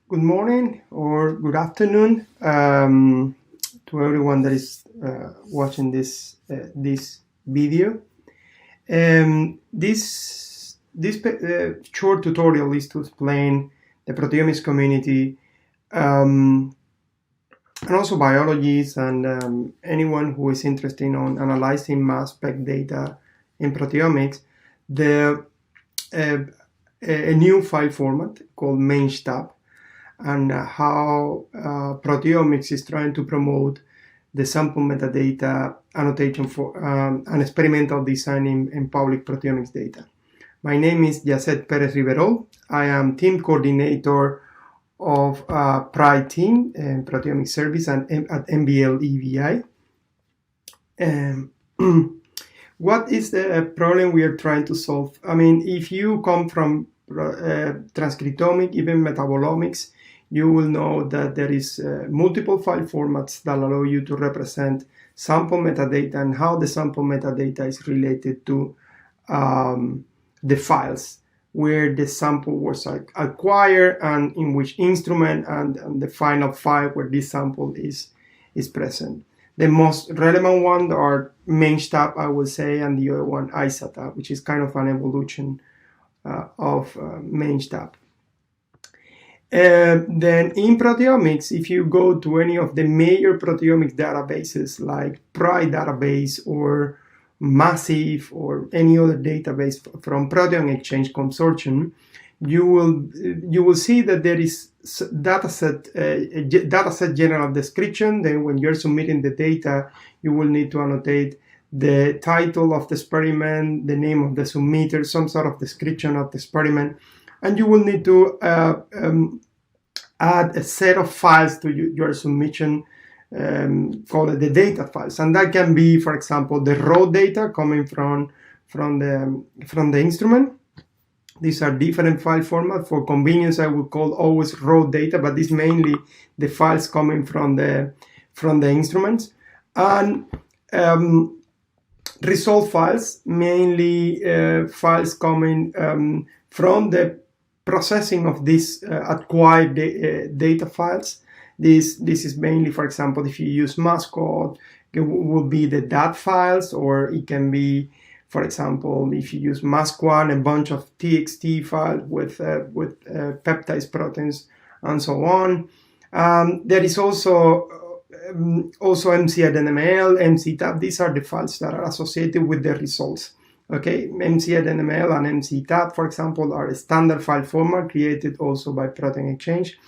Good morning or good afternoon to everyone that is watching this video. This short tutorial is to explain the proteomics community and also biologists and anyone who is interested in analyzing mass spec data in proteomics, a new file format called MAGE-TAB, and how proteomics is trying to promote the sample metadata annotation for an experimental design in public proteomics data. My name is Perez-Riverol. I am team coordinator of PRI team and Proteomics Service and at MBL EVI. What is the problem we are trying to solve? I mean, if you come from transcriptomics, even metabolomics, you will know that there is multiple file formats that allow you to represent sample metadata and how the sample metadata is related to the files where the sample was acquired and in which instrument and the final file where this sample is present. The most relevant one are Mainstab, I would say, and the other one ISATAB, which is kind of an evolution of Mainstab. Then in proteomics, if you go to any of the major proteomics databases like PRI database or Massive or any other database from ProteomeXchange consortium, you will see that there is dataset general description. Then when you're submitting the data, you will need to annotate the title of the experiment, the name of the submitter, some sort of description of the experiment, and you will need to add a set of files to your submission, called the data files, and that can be, for example, the raw data coming from the instrument. These are different file formats. For convenience, I would call always raw data, but this mainly the files coming from the instruments, and result files, mainly files coming from the processing of these acquired data files. This is mainly, for example, if you use mascot, it will be the DAT files, or it can be, for example, if you use MASC1, a bunch of TXT files with peptides, proteins, and so on. There is also MCAD-NML, MCTAB. These are the files that are associated with the results. Okay, MCAD-NML and MCTAB, for example, are a standard file format created also by ProteomeXchange.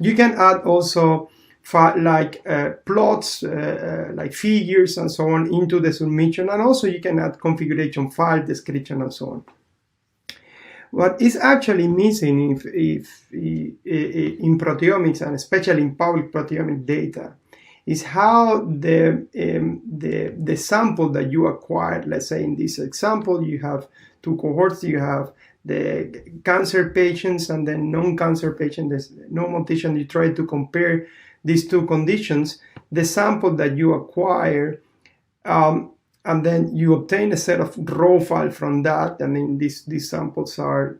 You can add also plots, like figures and so on into the submission, and also you can add configuration file, description, and so on. What is actually missing in proteomics, and especially in public proteomic data, is how the sample that you acquired, let's say in this example, you have two cohorts, you have the cancer patients and then non-cancer patients, there's normal tissue, and you try to compare these two conditions, the sample that you acquire, and then you obtain a set of raw file from that, and then these samples are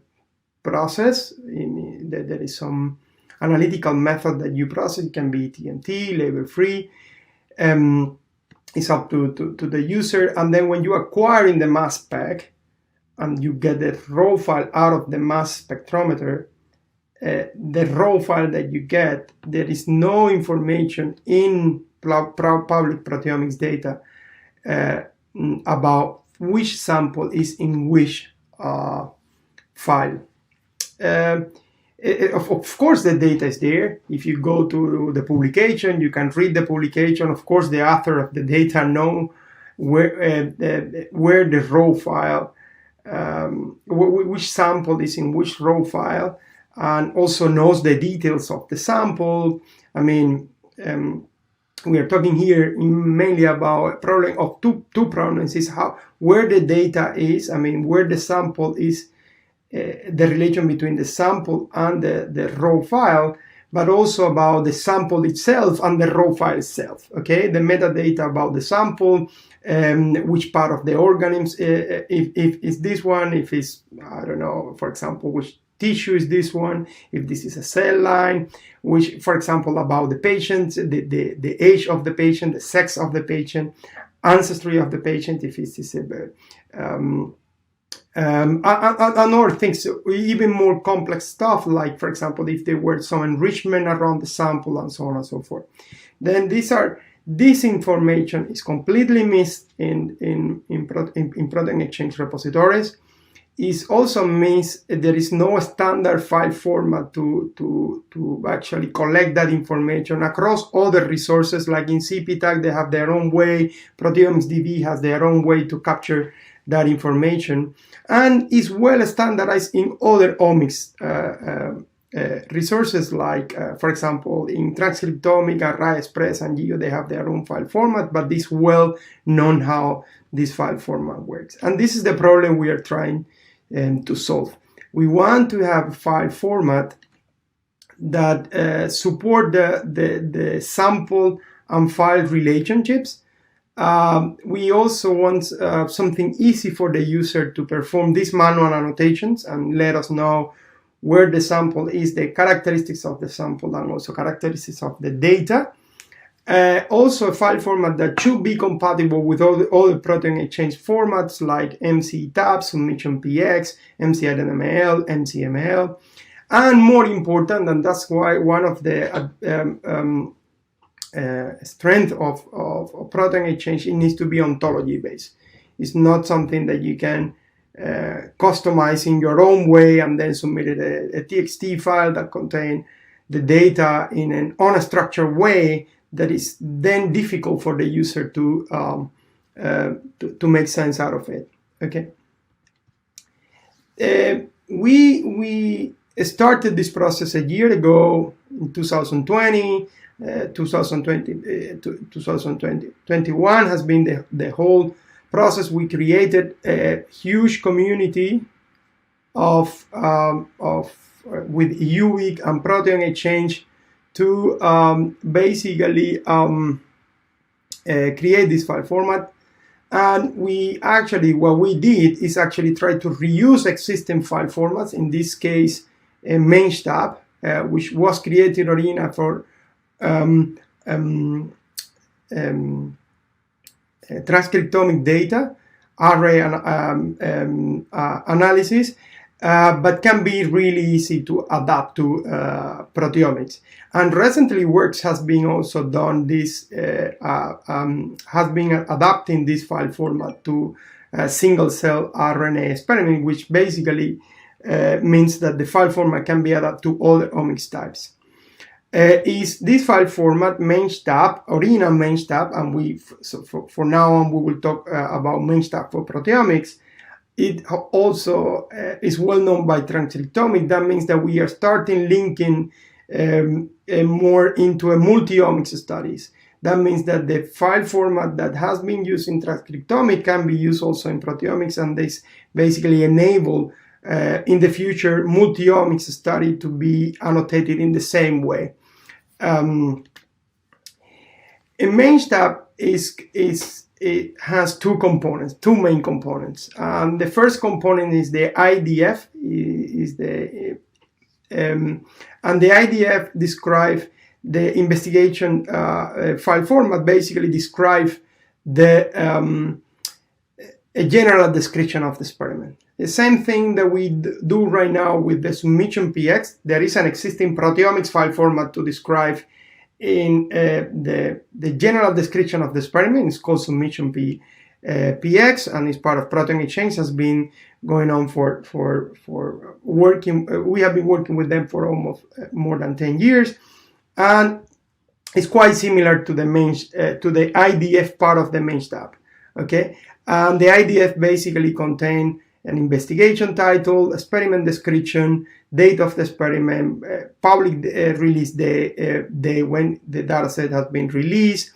processed. There is some analytical method that you process. It can be TMT, label-free. It's up to the user. And then when you acquire in the mass spec and you get the raw file out of the mass spectrometer, the raw file that you get, there is no information in public proteomics data about which sample is in which file. Of course, the data is there. If you go to the publication, you can read the publication. Of course, the author of the data know where the raw file, which sample is in which raw file, and also knows the details of the sample. I mean, we are talking here mainly about a problem of two problems: is where the data is. I mean, where the sample is. The relation between the sample and the raw file, but also about the sample itself and the raw file itself. Okay, the metadata about the sample, which part of the organisms, if it's this one, if it's, I don't know, for example, which tissue is this one, if this is a cell line, which, for example, about the patient, the age of the patient, the sex of the patient, ancestry of the patient, if it is and other things, even more complex stuff, like, for example, if there were some enrichment around the sample and so on and so forth. Then this information is completely missed in ProteomeXchange repositories. Is also means there is no standard file format to actually collect that information across other resources, like in CPTAG they have their own way, Proteomics DB has their own way to capture that information, and is well standardized in other omics resources, like for example in transcriptomics, Array Express and Geo, they have their own file format, but it's well known how this file format works. And this is the problem we are trying to solve. We want to have a file format that support the sample and file relationships. We also want something easy for the user to perform these manual annotations and let us know where the sample is, the characteristics of the sample, and also characteristics of the data. Also a file format that should be compatible with all the ProteomeXchange formats like MAGE-TAB, Submission PX, MCIDML, MCML, and more important, and that's why one of the strength of ProteomeXchange, it needs to be ontology based. It's not something that you can customize in your own way and then submit it a TXT file that contains the data in an unstructured way that is then difficult for the user to make sense out of it. Okay. We started this process a year ago in 2020. 2021 has been the whole process. We created a huge community of with UWIC and ProteomeXchange to basically create this file format. And we actually, what we did is actually try to reuse existing file formats, in this case Mainstab, which was created originally for transcriptomic data, array analysis, but can be really easy to adapt to proteomics. And recently, Works has been also done this, has been adapting this file format to single cell RNA experiment, which basically means that the file format can be adapted to other omics types. Is this file format Mainstab, original Mainstab, and for now on we will talk about Mainstab for proteomics. It also is well known by transcriptomics. That means that we are starting linking more into a multiomics studies. That means that the file format that has been used in transcriptomics can be used also in proteomics, and this basically enable in the future multiomics study to be annotated in the same way. Mainstab it has two main components. The first component is the IDF, and the IDF describes the investigation file format, basically describe a general description of the experiment. The same thing that we do right now with the Submission PX. There is an existing proteomics file format to describe in the general description of the experiment. It's called Submission PX, and it's part of ProteomeXchange. Has been going on for working. We have been working with them for almost more than 10 years, and it's quite similar to the IDF part of the Mainstab. Okay, and the IDF basically contains an investigation title, experiment description, date of the experiment, public release day when the dataset has been released,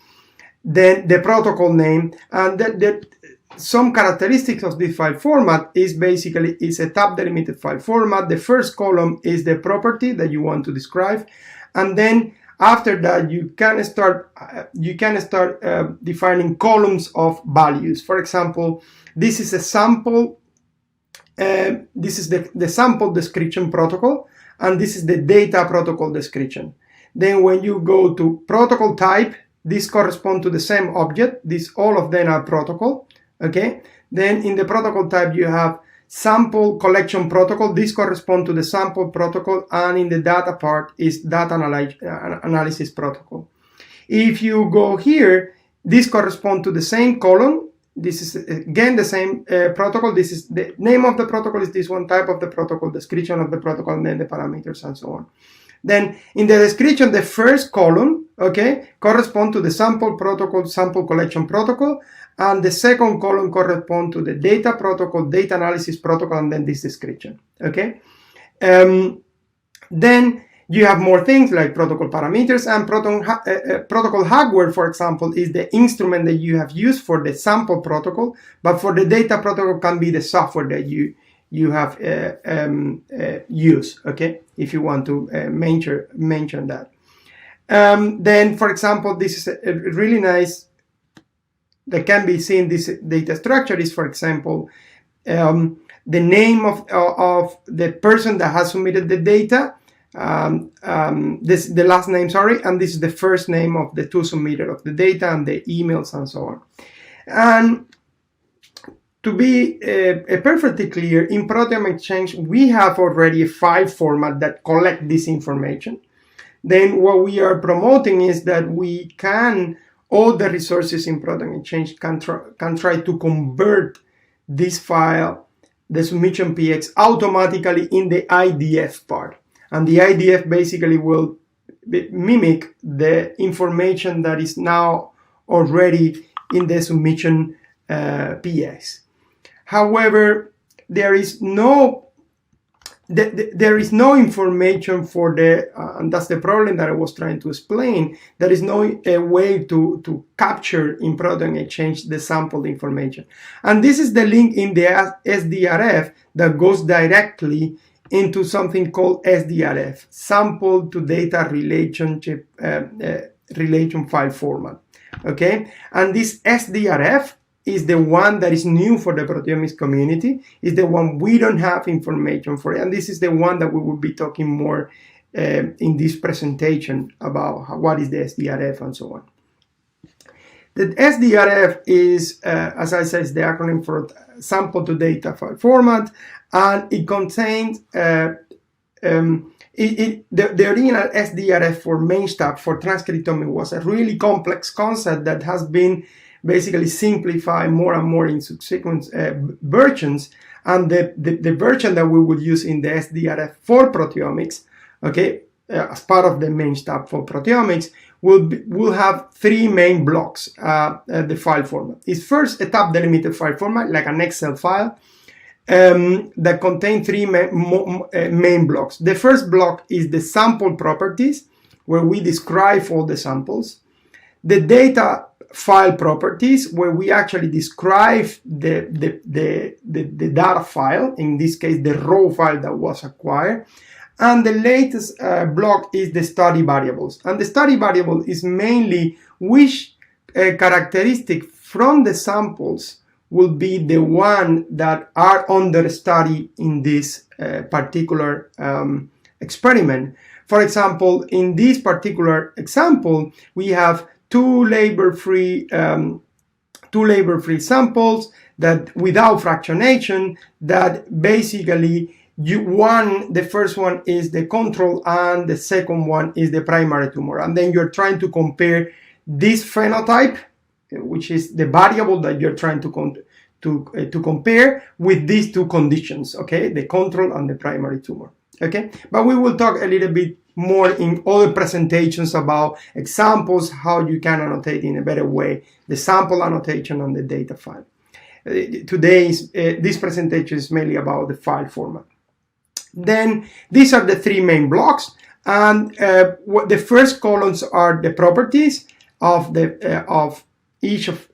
then the protocol name, and some characteristics of this file format is basically it's a tab delimited file format. The first column is the property that you want to describe, and then after that you can start defining columns of values. For example, this is a sample This is the sample description protocol, and this is the data protocol description. Then when you go to protocol type, this corresponds to the same object. All of them are protocol, okay? Then in the protocol type, you have sample collection protocol. This corresponds to the sample protocol, and in the data part is data analysis protocol. If you go here, this corresponds to the same column. This is again the same protocol. This is the name of the protocol, is this one, type of the protocol, description of the protocol, and then the parameters and so on. Then in the description, the first column, okay, corresponds to the sample protocol, sample collection protocol, and the second column corresponds to the data protocol, data analysis protocol, and then this description, okay? Then you have more things like protocol parameters, and protocol hardware, for example, is the instrument that you have used for the sample protocol, but for the data protocol can be the software that you have used, okay, if you want to mention that. Then, for example, this is a really nice, that can be seen, this data structure is, for example, the name of the person that has submitted the data, the last name, sorry, and this is the first name of the two submitter of the data, and the emails and so on. And to be perfectly clear, in ProteomeXchange, we have already a file format that collects this information. Then what we are promoting is that we can, all the resources in ProteomeXchange can try to convert this file, the submission PX, automatically in the IDF part. And the IDF basically will mimic the information that is now already in the submission PX. However, there is no information for the, and that's the problem that I was trying to explain. There is no way to capture in ProteomeXchange the sample information. And this is the link in the SDRF that goes directly into something called SDRF, sample to data relationship relation file format. Okay, and this SDRF is the one that is new for the proteomics community, is the one we don't have information for, and this is the one that we will be talking more in this presentation about what is the SDRF and so on. The SDRF is, as I said, is the acronym for sample to data file format, and it contains the original SDRF for Mainstab for transcriptomics was a really complex concept that has been basically simplified more and more in subsequent versions, and the version that we will use in the SDRF for proteomics, okay, as part of the Mainstab for proteomics, will have three main blocks. The file format is first a tab delimited file format, like an Excel file, that contain three main blocks. The first block is the sample properties, where we describe all the samples. The data file properties, where we actually describe the data file, in this case the raw file that was acquired. And the latest block is the study variables, and the study variable is mainly which characteristic from the samples will be the one that are under study in this particular experiment. For example, in this particular example, we have two labor-free samples that without fractionation, that basically the first one is the control and the second one is the primary tumor, and then you're trying to compare this phenotype, which is the variable that you're trying to compare, with these two conditions, okay, the control and the primary tumor, okay. But we will talk a little bit more in other presentations about examples, how you can annotate in a better way the sample annotation and the data file. This presentation is mainly about the file format. Then these are the three main blocks, and the first columns are the properties of each of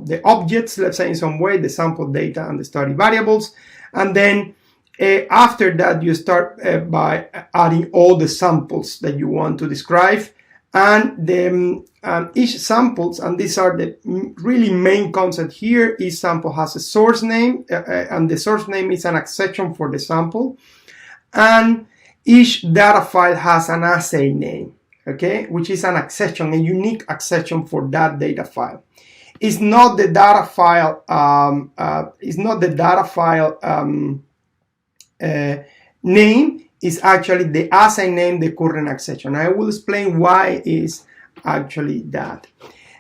the objects, let's say in some way, the sample data and the study variables, and then after that you start by adding all the samples that you want to describe, And each samples, and these are the really main concept here, each sample has a source name, and the source name is an accession for the sample, and each data file has an assay name, okay, which is an accession, a unique accession for that data file. It's not the data file. Name is actually the assay name, the current accession. I will explain why is actually that.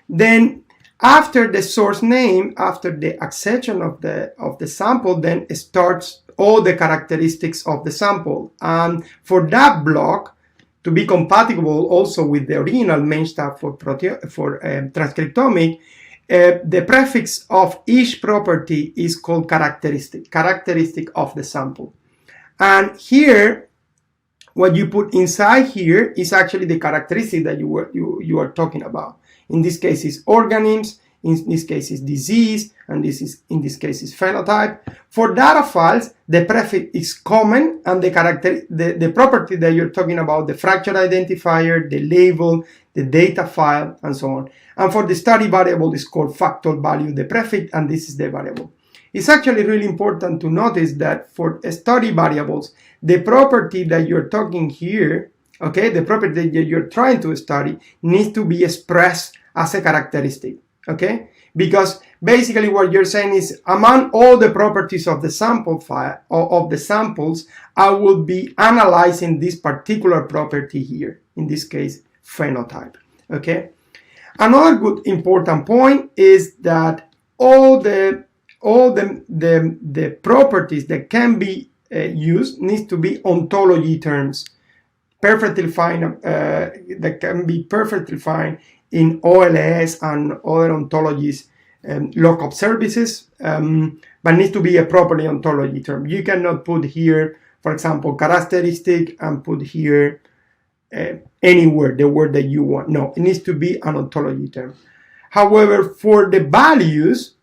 Then after the source name, after the accession of the sample, then it starts all the characteristics of the sample. And for that block to be compatible also with the original Mainstab for transcriptomic, the prefix of each property is called characteristic of the sample. And here, what you put inside here is actually the characteristic that you are talking about. In this case, is organisms. In this case, is disease, and in this case is phenotype. For data files, the prefix is common, and the property that you're talking about, the fracture identifier, the label, the data file, and so on. And for the study variable, is called factor value, the prefix, and this is the variable. It's actually really important to notice that for study variables, the property that you're talking here, okay, the property that you're trying to study needs to be expressed as a characteristic, okay? Because basically what you're saying is, among all the properties of the sample file, of the samples, I will be analyzing this particular property here, in this case, phenotype, okay? Another good important point is that all the properties that can be used needs to be ontology terms, perfectly fine, that can be perfectly fine in OLS and other ontologies, lookup services, but needs to be a properly ontology term. You cannot put here, for example, characteristic and put here any word, the word that you want. No, it needs to be an ontology term. However, for the values,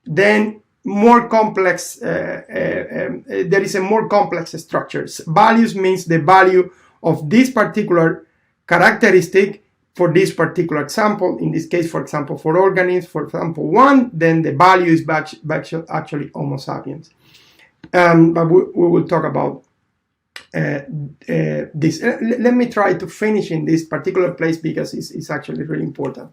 then more complex, there is a more complex structure. Values means the value of this particular characteristic for this particular example. In this case, for example, for organisms, for example, 1, then the value is actually Homo sapiens. But we will talk about this. Let me try to finish in this particular place because it's actually really important.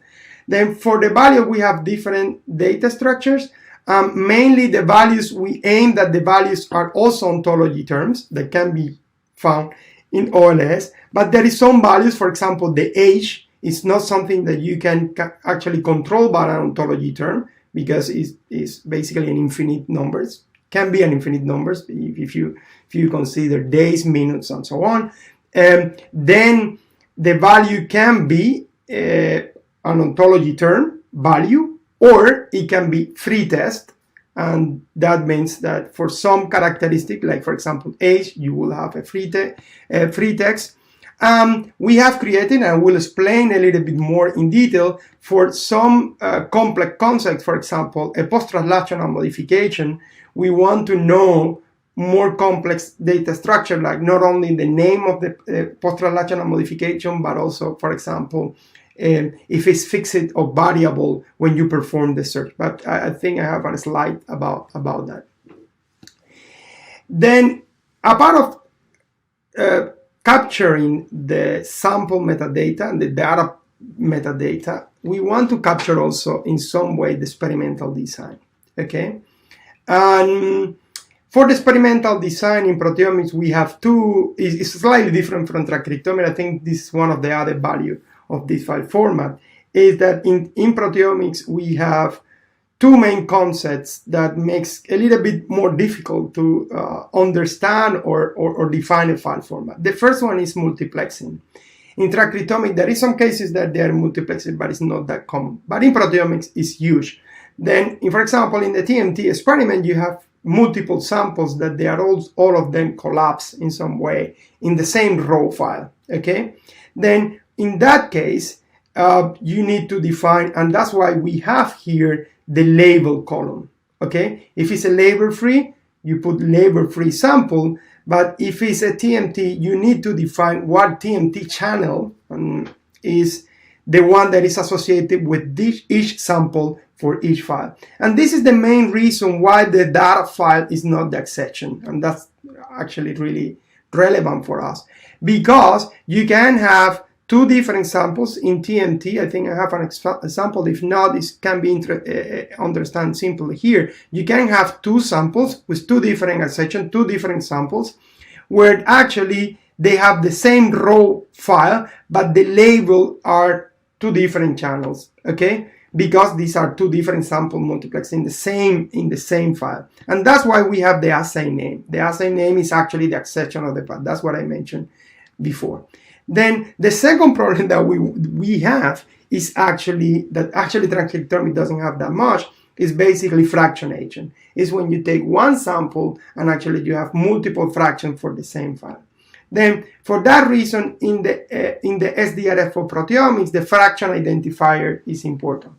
Then for the value, we have different data structures. Mainly the values, we aim that the values are also ontology terms that can be found in OLS, but there is some values, for example, the age is not something that you can actually control by an ontology term because it's basically an infinite numbers, can be an infinite numbers if you consider days, minutes, and so on. Then the value can be an ontology term, value, or it can be free text, and that means that for some characteristic, like for example age, you will have a free text. We have created, and we'll explain a little bit more in detail, for some complex concepts, for example, a post-translational modification, we want to know more complex data structure, like not only the name of the post-translational modification, but also, for example, if it's fixed or variable when you perform the search. But I think I have a slide about that. Then, a part of capturing the sample metadata and the data metadata, we want to capture also in some way the experimental design, okay? And for the experimental design in proteomics, we have two, it's slightly different from transcriptomics. I think this is one of the added value of this file format, is that in proteomics we have two main concepts that makes a little bit more difficult to understand or define a file format. The first one is multiplexing. In transcriptomics, there is some cases that they are multiplexed, but it's not that common. But in proteomics, it's huge. Then, for example, in the TMT experiment, you have multiple samples that they are all of them collapse in some way in the same raw file, okay? Then, in that case, you need to define, and that's why we have here the label column, okay? If it's a label-free, you put label-free sample, but if it's a TMT, you need to define what TMT channel, and is the one that is associated with each sample for each file. And this is the main reason why the data file is not the exception. And that's actually really relevant for us, because you can have two different samples in TMT. I think I have an example. If not, this can be understood simply here. You can have two samples with two different sections, two different samples, where actually they have the same raw file, but the label are two different channels, okay? Because these are two different sample multiplexed in the same file. And that's why we have the assay name. The assay name is actually the exception of the path. That's what I mentioned before. Then the second problem that we have is actually transcriptomics doesn't have that much, is basically fractionation. It's when you take one sample and actually you have multiple fractions for the same file. Then, for that reason, in the SDRF for proteomics, the fraction identifier is important,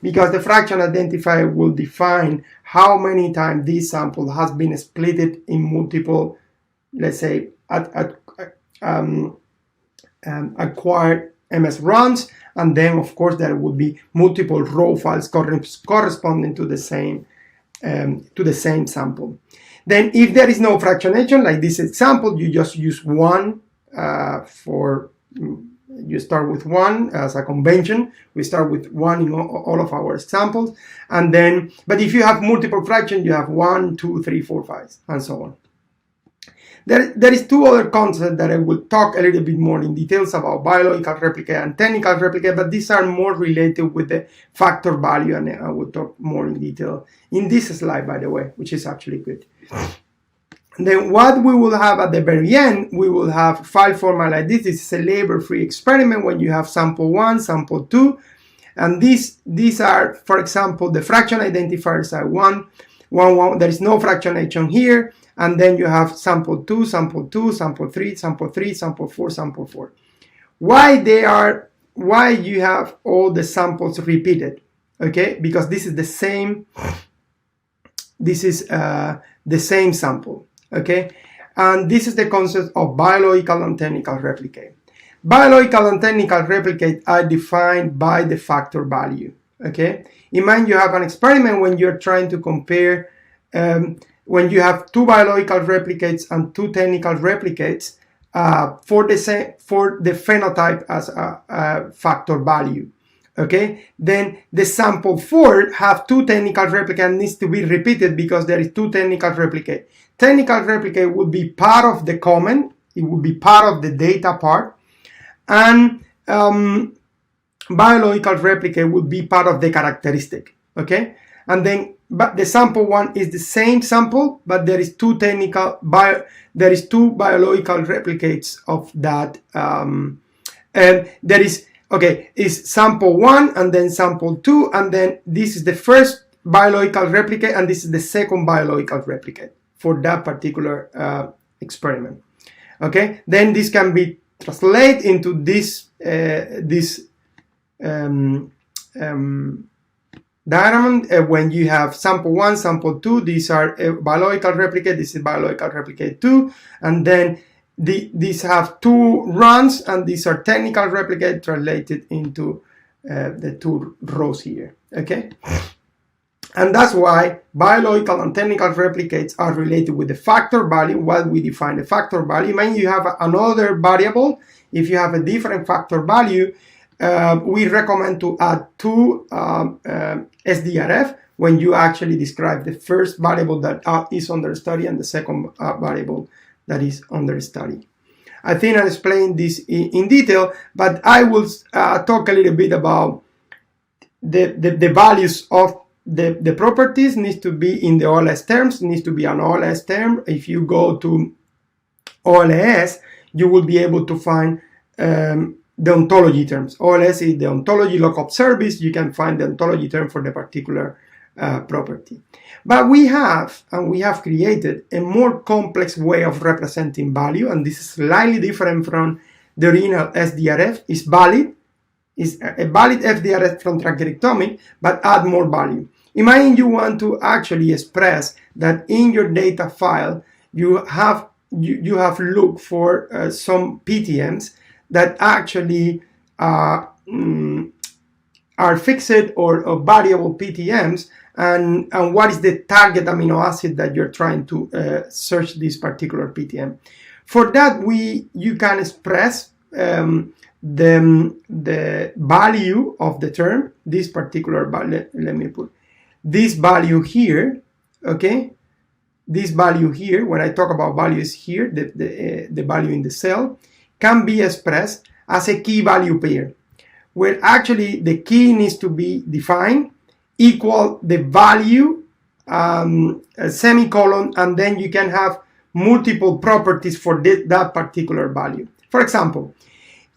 because the fraction identifier will define how many times this sample has been split in multiple, let's say, acquired MS runs, and then, of course, there would be multiple raw files corresponding to the same sample. Then, if there is no fractionation, like this example, you just use one you start with one as a convention. We start with one in all of our samples, and then, but if you have multiple fractions, you have 1, 2, 3, 4, 5, and so on. There is two other concepts that I will talk a little bit more in details about: biological replicate and technical replicate, but these are more related with the factor value, and I will talk more in detail in this slide, by the way, which is actually good. Then what we will have at the very end, we will have file format like this. This is a label-free experiment when you have sample 1, sample 2, and these are, for example, the fraction identifiers are 1, 1, 1. There is no fractionation here. And then you have sample 2, sample 2, sample 3, sample 3, sample 4, sample 4. Why you have all the samples repeated? Okay, because this is the same sample. Okay, and this is the concept of biological and technical replicate. Biological and technical replicate are defined by the factor value. Okay, imagine you have an experiment when you're trying to compare when you have two biological replicates and two technical replicates for the phenotype as a factor value. Okay, then the sample 4 have two technical replicates, needs to be repeated because there is two technical replicate. Technical replicate would be part of the comment, it would be part of the data part, and biological replicate would be part of the characteristic. Okay, and then but the sample 1 is the same sample, but there is two biological replicates of that, and there is is sample 1 and then sample 2, and then this is the first biological replicate and this is the second biological replicate for that particular experiment. Okay, then this can be translated into this diagram when you have sample 1, sample 2, these are biological replicate, this is biological replicate 2, and then these have two runs, and these are technical replicate translated into the two rows here. Okay, and that's why biological and technical replicates are related with the factor value. What we define the factor value, when you have another variable, if you have a different factor value, we recommend to add two SDRF when you actually describe the first variable that is under study and the second variable that is under study. I think I explained this in detail, but I will talk a little bit about the values of the properties. Needs to be in the OLS terms, needs to be an OLS term. If you go to OLS, you will be able to find the ontology terms. OLS is the ontology lookup service. You can find the ontology term for the particular property. But we have created a more complex way of representing value, and this is slightly different from the original SDRF. It's valid. It's a valid SDRF from transcriptomics, but add more value. Imagine you want to actually express that in your data file you have looked for some PTMs that actually are fixed or variable PTMs, and what is the target amino acid that you're trying to search this particular PTM. For that, you can express the value of the term, this particular value. Let me put this value here, okay? This value here, when I talk about values here, the value in the cell, can be expressed as a key value pair, where actually the key needs to be defined, equal the value, a semicolon, and then you can have multiple properties for that particular value. For example,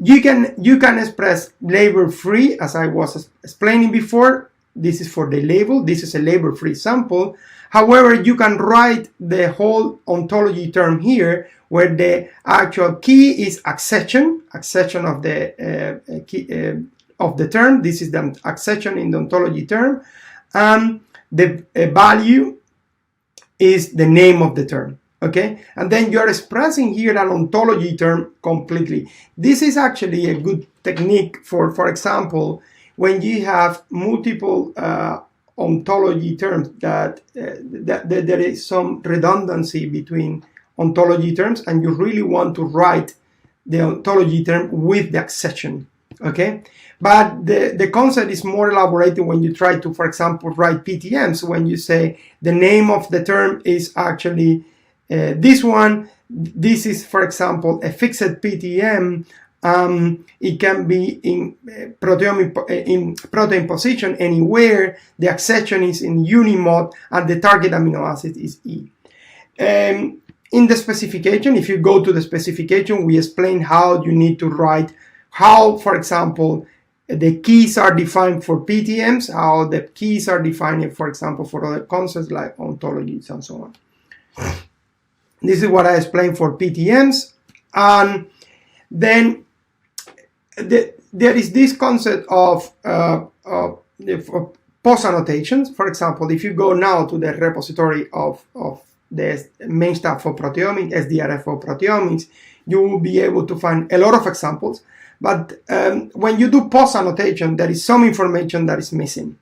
you can express label-free, as I was explaining before. This is for the label. This is a label-free sample. However, you can write the whole ontology term here, where the actual key is accession of the key of the term. This is the accession in the ontology term, and the value is the name of the term. Okay, and then you're expressing here an ontology term completely. This is actually a good technique for example, when you have multiple ontology terms that there is some redundancy between ontology terms, and you really want to write the ontology term with the accession. Okay, but the concept is more elaborated when you try to, for example, write PTMs, when you say the name of the term is actually this one. This is, for example, a fixed PTM. It can be in protein position anywhere. The accession is in unimod, and the target amino acid is E. In the specification, if you go to the specification, we explain how you need to write, how, for example, the keys are defined for PTMs, how the keys are defined, for example, for other concepts like ontologies and so on. This is what I explained for PTMs. And then there is this concept of post annotations. For example, if you go now to the repository of the Mainstab for proteomics, SDRF for proteomics, you will be able to find a lot of examples. But when you do post annotation, there is some information that is missing.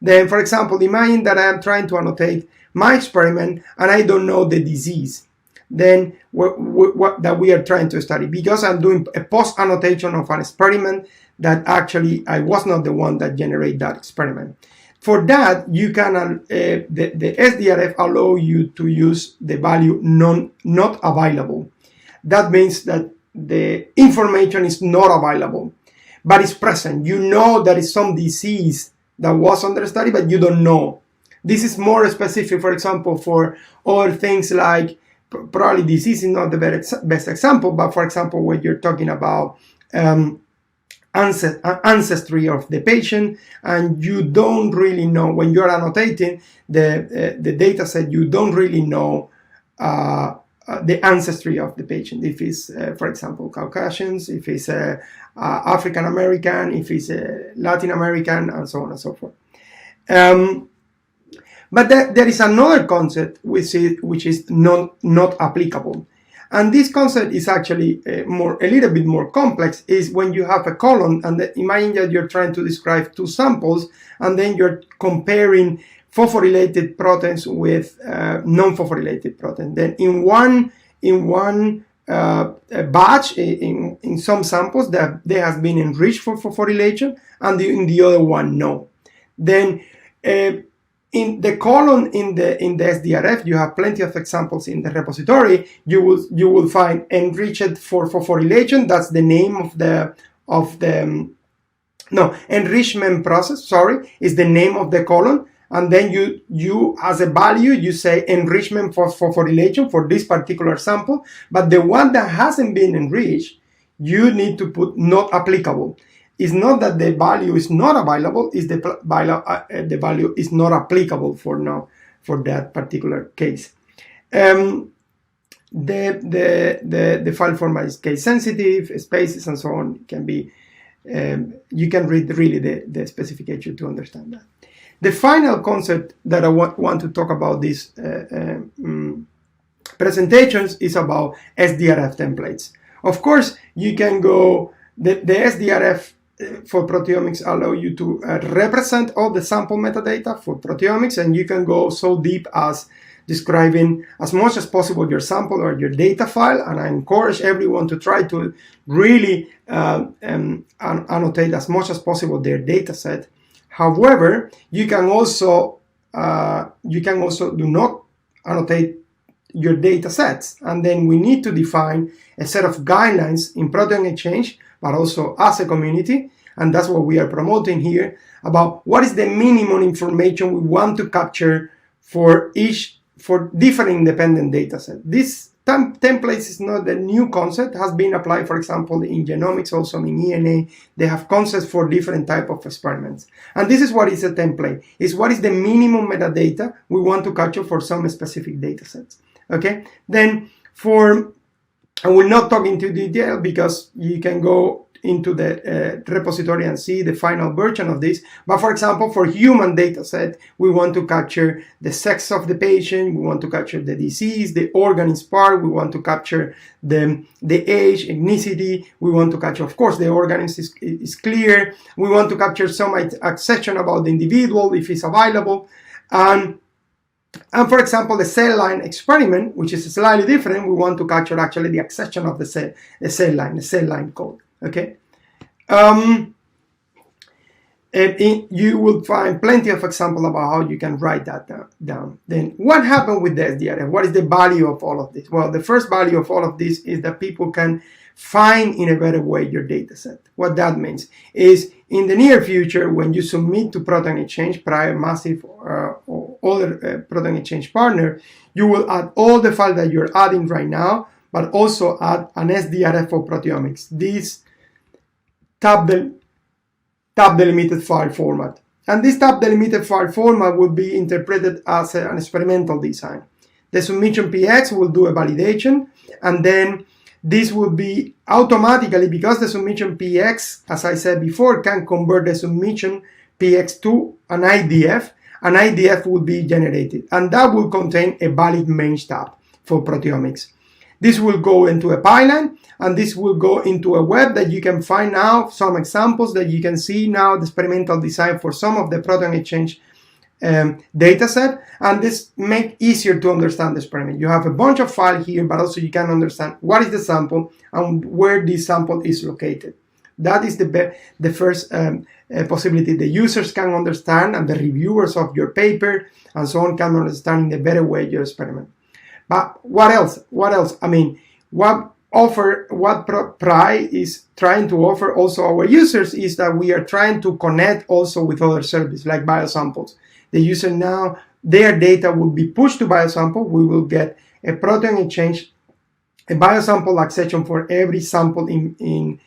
Then, for example, imagine that I am trying to annotate my experiment and I don't know the disease. Then what that we are trying to study, because I'm doing a post annotation of an experiment that actually I was not the one that generated that experiment. For that, you can the SDRF allow you to use the value not available. That means that the information is not available, but it's present. You know there is some disease that was under study, but you don't know. This is more specific, for example, for other things like, probably disease is not the best example, but for example, when you're talking about ancestry of the patient, and you don't really know, when you're annotating the data set, you don't really know the ancestry of the patient. If it's, for example, Caucasians, if it's African American, if it's Latin American, and so on and so forth. But there is another concept which is not applicable, and this concept is actually a little bit more complex. Is when you have a column, and imagine that you're trying to describe two samples, and then you're comparing phosphorylated proteins with non-phosphorylated proteins. Then in one batch, in some samples, that they have been enriched for phosphorylation, and in the other one no. Then in the column in the SDRF, you have plenty of examples in the repository. You will find enriched for phosphorylation. That's the name of the enrichment process. Sorry, is the name of the column. And then you as a value, you say enrichment for phosphorylation for this particular sample. But the one that hasn't been enriched, you need to put not applicable. It's not that the value is not available, it's the value is not applicable for that particular case. The file format is case sensitive, spaces and so on can be, you can read really the specification to understand that. The final concept that I want to talk about these presentations is about SDRF templates. Of course, you can go The SDRF for proteomics allow you to represent all the sample metadata for proteomics, and you can go so deep as describing as much as possible your sample or your data file. And I encourage everyone to try to really annotate as much as possible their data set. However, you can also do not annotate your data sets, and then we need to define a set of guidelines in ProteomeXchange, but also as a community, and that's what we are promoting here, about what is the minimum information we want to capture for different independent data set. This templates is not a new concept, has been applied, for example, in genomics, also in ENA. They have concepts for different type of experiments. And this is what is a template, is what is the minimum metadata we want to capture for some specific data sets. Okay, then I will not talk into detail because you can go into the repository and see the final version of this. But for example, for human data set, we want to capture the sex of the patient, we want to capture the disease, the organ part, we want to capture the age, ethnicity, we want to capture, of course, the organism is clear, we want to capture some accession about the individual if it's available, and for example, the cell line experiment, which is slightly different, we want to capture actually the accession of the cell line code. Okay, you will find plenty of examples about how you can write that down. Then what happened with the SDRF? What is the value of all of this? Well, the first value of all of this is that people can find in a better way your data set. What that means is in the near future, when you submit to ProteomeXchange, prior massive or other ProteomeXchange partner, you will add all the files that you're adding right now, but also add an SDRF for proteomics. This tab delimited file format. And this tab delimited file format will be interpreted as an experimental design. The submission PX will do a validation, and then this will be automatically, because the submission PX, as I said before, can convert the submission PX to an IDF will be generated, and that will contain a valid MAGE-TAB for proteomics. This will go into a pipeline, and this will go into a web that you can find now, some examples that you can see now, the experimental design for some of the ProteomeXchange data set, and this make easier to understand the experiment. You have a bunch of files here, but also you can understand what is the sample and where this sample is located. That is the first possibility the users can understand, and the reviewers of your paper and so on can understand in a better way your experiment. But what else? I mean, what Pri is trying to offer also our users is that we are trying to connect also with other services like biosamples. The user now, their data will be pushed to biosample. We will get a ProteomeXchange, a biosample accession for every sample in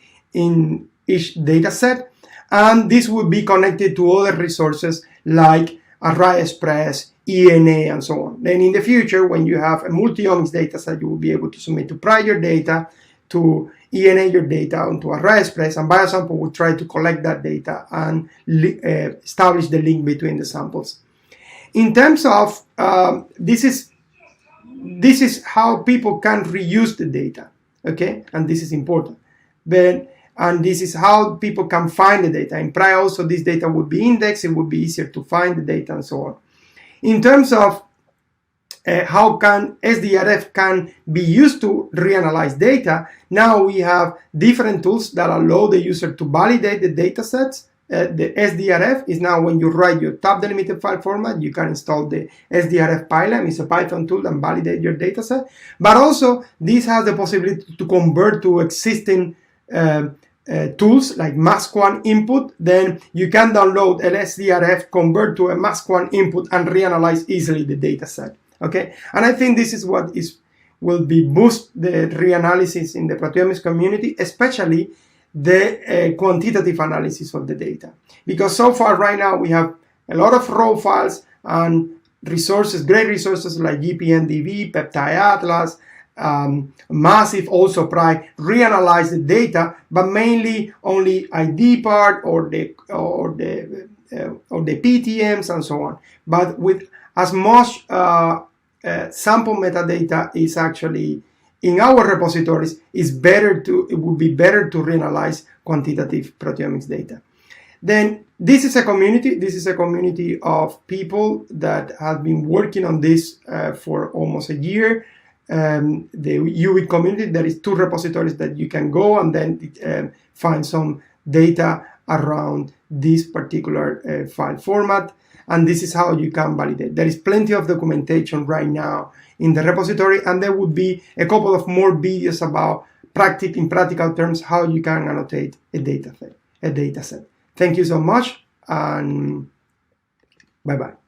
each data set, and this will be connected to other resources like ArrayExpress, ENA, and so on. Then in the future, when you have a multiomics data set, you will be able to submit to prior data, to ENA your data onto ArrayExpress, and biosample will try to collect that data and establish the link between the samples. In terms of this is how people can reuse the data, okay, and this is important. And this is how people can find the data. In Pri also, this data would be indexed, it would be easier to find the data and so on. In terms of how SDRF can be used to reanalyze data, now we have different tools that allow the user to validate the data sets. The SDRF is now when you write your tab delimited file format, you can install the SDRF pipeline. It's a Python tool and validate your data set. But also, this has the possibility to convert to existing tools like MASQ1 input. Then you can download an SDRF, convert to a MASQ1 input, and reanalyze easily the data set. Okay, and I think this is what will boost the reanalysis in the proteomics community, especially the quantitative analysis of the data. Because so far right now we have a lot of raw files and resources, great resources like GPNDB, Peptide Atlas, Massive, also Pri, reanalyze the data, but mainly only ID part or the PTMs and so on. But with as much sample metadata is actually in our repositories, it would be better to reanalyze quantitative proteomics data. Then this is a community of people that have been working on this for almost a year. The UV community, there is 2 repositories that you can go and then find some data around this particular file format, and this is how you can validate. There is plenty of documentation right now in the repository, and there would be a couple of more videos about in practical terms how you can annotate a data set. Thank you so much, and bye-bye.